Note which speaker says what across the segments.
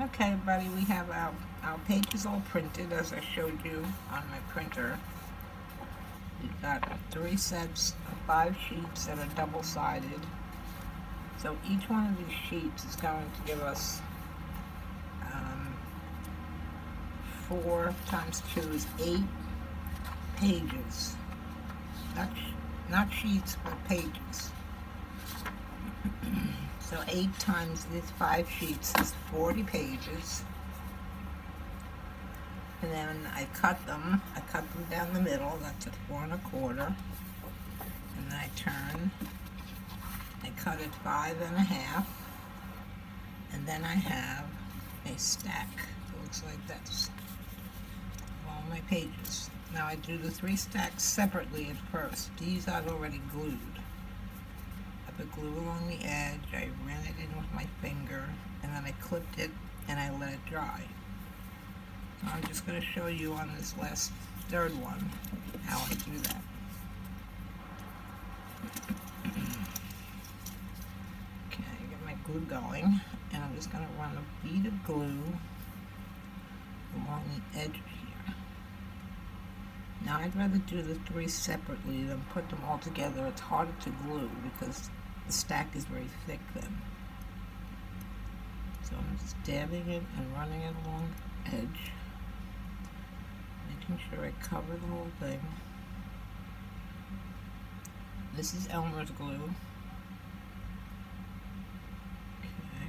Speaker 1: Okay, everybody, we have our pages all printed as I showed you on my printer. We've got 3 sets of 5 sheets that are double-sided. So each one of these sheets is going to give us 4 times 2 is 8 pages. Not sheets, but pages. So 8 times these 5 sheets is 40 pages. And then I cut them down the middle, that's at 4 1/4. And then I turn, I cut it 5 1/2. And then I have a stack, it looks like this, of all my pages. Now I do the 3 stacks separately at first. These I've already glued. I put glue along the edge, I ran it in with my finger, and then I clipped it and I let it dry. So I'm just going to show you on this last third one how I do that. Okay, I get my glue going, and I'm just going to run a bead of glue along the edge here. Now I'd rather do the 3 separately than put them all together. It's harder to glue because the stack is very thick then. So I'm just dabbing it and running it along the edge, making sure I cover the whole thing. This is Elmer's glue. Okay,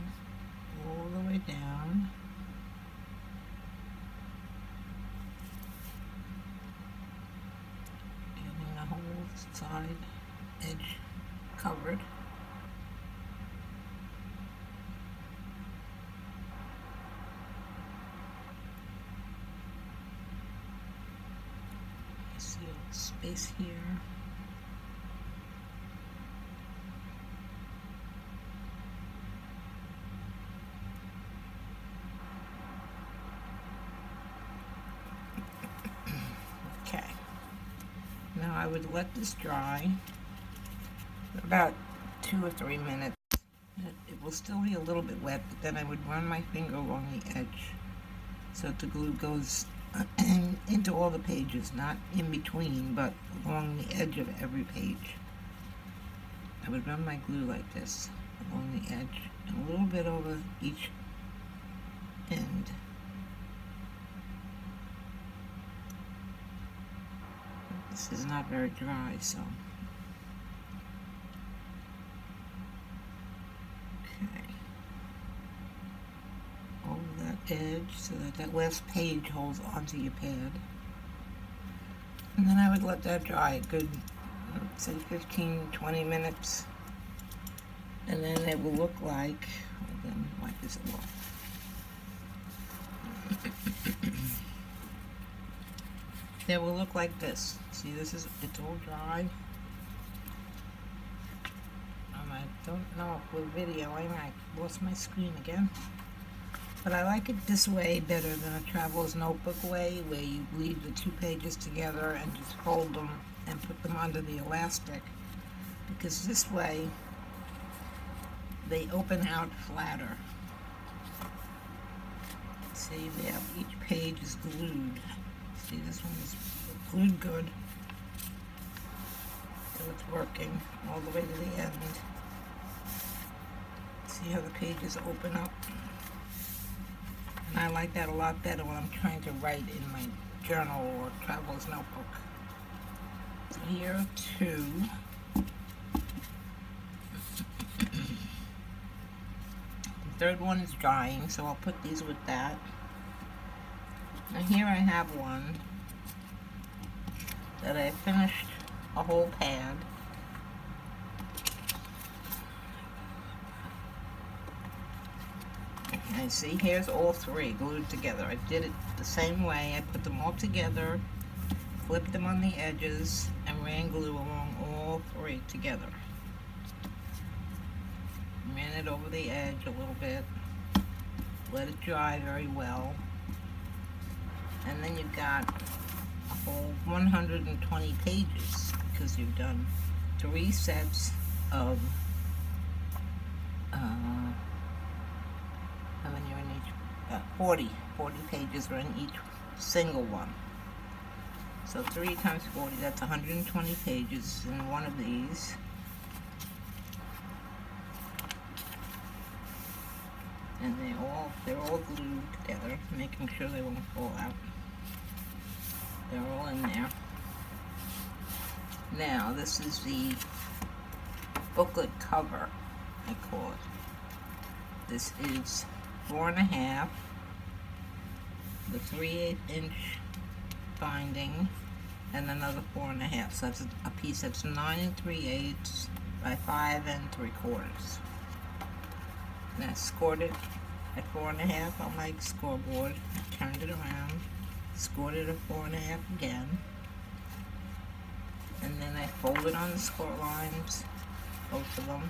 Speaker 1: all the way down. Getting the whole side edge covered. See a little space here. Okay. Now I would let this dry for about 2 or 3 minutes. It will still be a little bit wet, but then I would run my finger along the edge so that the glue goes into all the pages, not in between, but along the edge of every page. I would run my glue like this along the edge and a little bit over each end. This is not very dry, so okay. Over that edge so that that last page holds onto your pad. And then I would let that dry a good, say 15-20 minutes. And then it will look like, then wipe this off. It will look like this. See, it's all dry. I don't know if with videoing, I lost my screen again. But I like it this way better than a traveler's notebook way, where you leave the 2 pages together and just fold them and put them under the elastic. Because this way, they open out flatter. See, they have, each page is glued. See, this one is glued good. So it's working all the way to the end. See how the pages open up? And I like that a lot better when I'm trying to write in my journal or traveler's notebook. So here are 2. The third one is drying, so I'll put these with that. Now here I have one that I finished a whole pad. And see, here's all 3 glued together. I did it the same way. I put them all together, flipped them on the edges, and ran glue along all 3 together. Ran it over the edge a little bit, let it dry very well, and then you've got a whole 120 pages because you've done 3 sets of how many are in each 40 pages are in each single one. So 3 times 40, that's 120 pages in one of these. And they're all glued together, making sure they won't fall out. They're all in there. Now, this is the booklet cover, I call it. This is 4.5, the 3/8 inch binding, and another 4.5. So that's a piece that's 9 3/8 by 5 3/4. And I scored it at 4.5 on my scoreboard. I turned it around, scored it at 4.5 again, and then I folded on the score lines, both of them.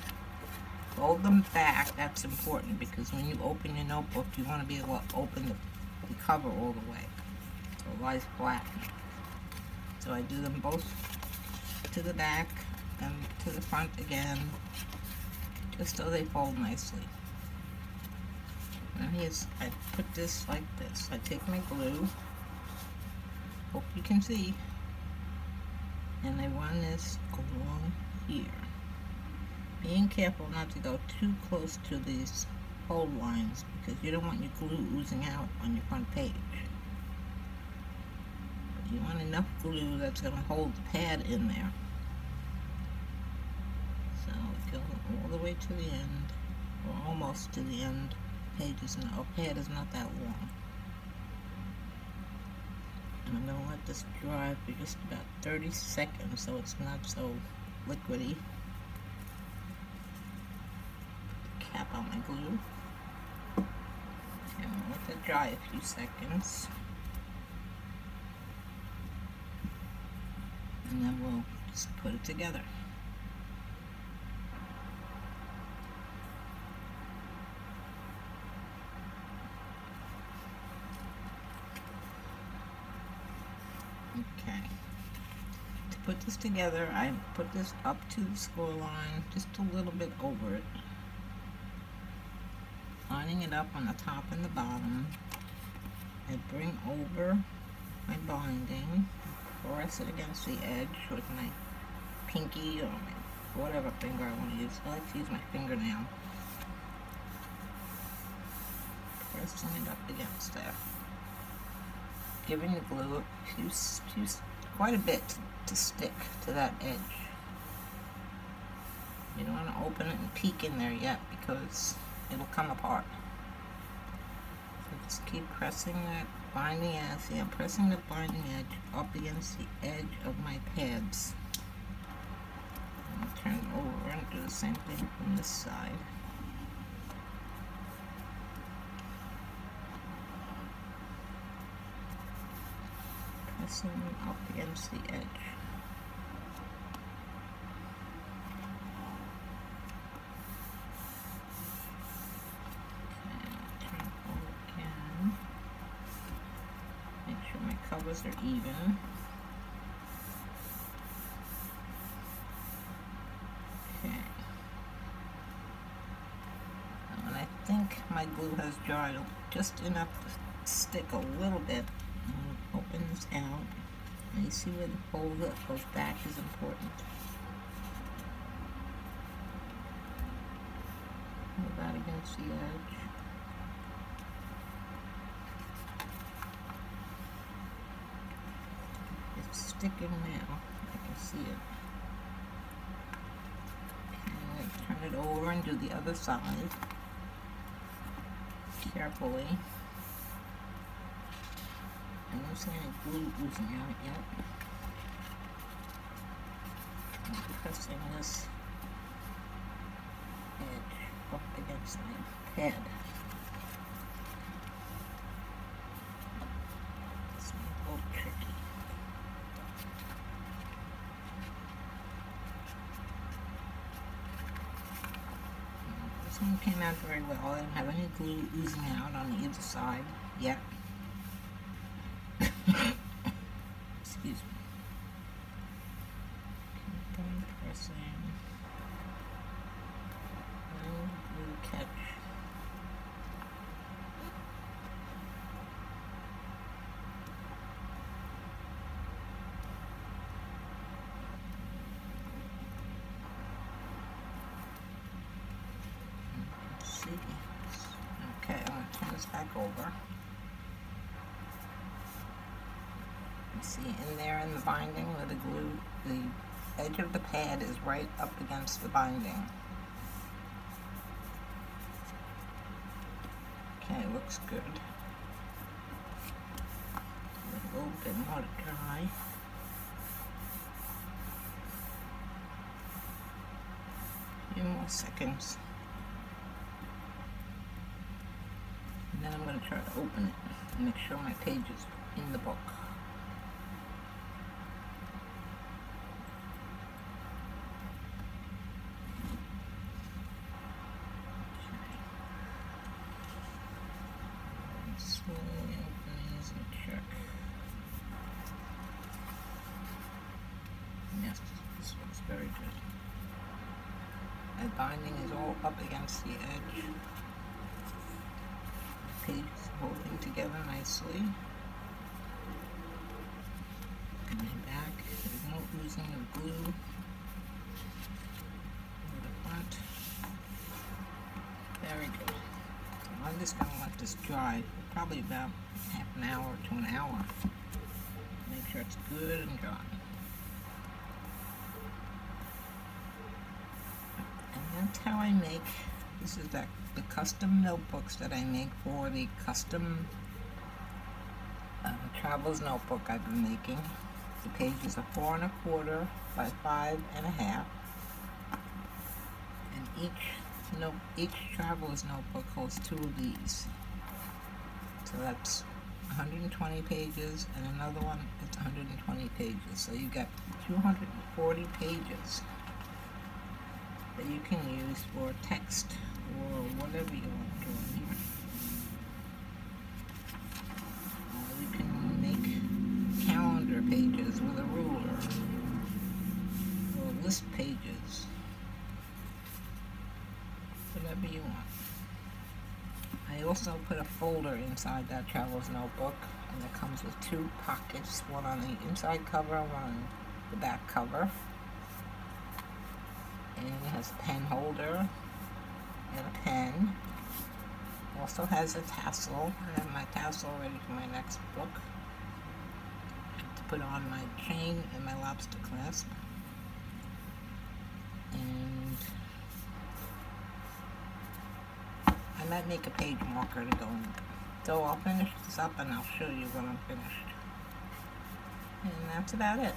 Speaker 1: Fold them back. That's important because when you open your notebook, you want to be able to open the cover all the way, so it lies flat. So I do them both to the back and to the front again, just so they fold nicely. Now I put this like this. I take my glue, hope you can see, and I run this along here. Being careful not to go too close to these fold lines because you don't want your glue oozing out on your front page. But you want enough glue that's going to hold the pad in there. So it goes all the way to the end, or almost to the end. Our pad is not that long. And I'm going to let this dry for just about 30 seconds so it's not so liquidy. Cap on my glue. And I'll let that dry a few seconds. And then we'll just put it together. Okay. To put this together, I put this up to the score line, just a little bit over it. Lining it up on the top and the bottom. I bring over my binding, press it against the edge with my pinky or my whatever finger I want to use. I like to use my fingernail. Pressing it up against there. Giving the glue quite a bit to stick to that edge. You don't want to open it and peek in there yet because it'll come apart. So just keep pressing that binding edge. See, I'm pressing the binding edge up against the edge of my pads. And I'll turn it over and do the same thing from this side. Pressing them up against the edge. Covers are even. Okay. And I think my glue has dried just enough to stick a little bit. I'll open this out. And you see where the fold that goes back is important. Hold that against the edge. Sticking now, I can see it. And turn it over and do the other side carefully. I don't see any glue oozing out yet. I'm pressing this edge up against my pad. It's a little tricky. This one came out very well. I don't have any glue oozing out on either side yet. Excuse me. Keep on pressing. And glue catch. over. You see in there in the binding where the glue, the edge of the pad is right up against the binding. Okay, looks good. A little bit more to dry. A few more seconds. And then I'm going to try to open it and make sure my page is in the book. Slowly open these and check. Yes, this looks very good. My binding is all up against the edge. The page is holding together nicely. And my back, there's no oozing of glue. Over the front. Very good. So I'm just going to let this dry for probably about half an hour to an hour. Make sure it's good and dry. And that's how I make, this is the custom notebooks that I make for the custom Travels notebook I've been making. The pages are 4 1/4 by 5 1/2. And each Traveler's notebook holds 2 of these. So that's 120 pages, and another one that's 120 pages. So you got 240 pages that you can use for text or whatever you want to do in here. You can make calendar pages with a ruler, or list pages, whatever you want. I also put a folder inside that Traveler's notebook, and it comes with 2 pockets, one on the inside cover and one on the back cover. And it has a pen holder and a pen. Also has a tassel. I have my tassel ready for my next book. To put on my chain and my lobster clasp. And I might make a page marker to go in. So I'll finish this up and I'll show you when I'm finished. And that's about it.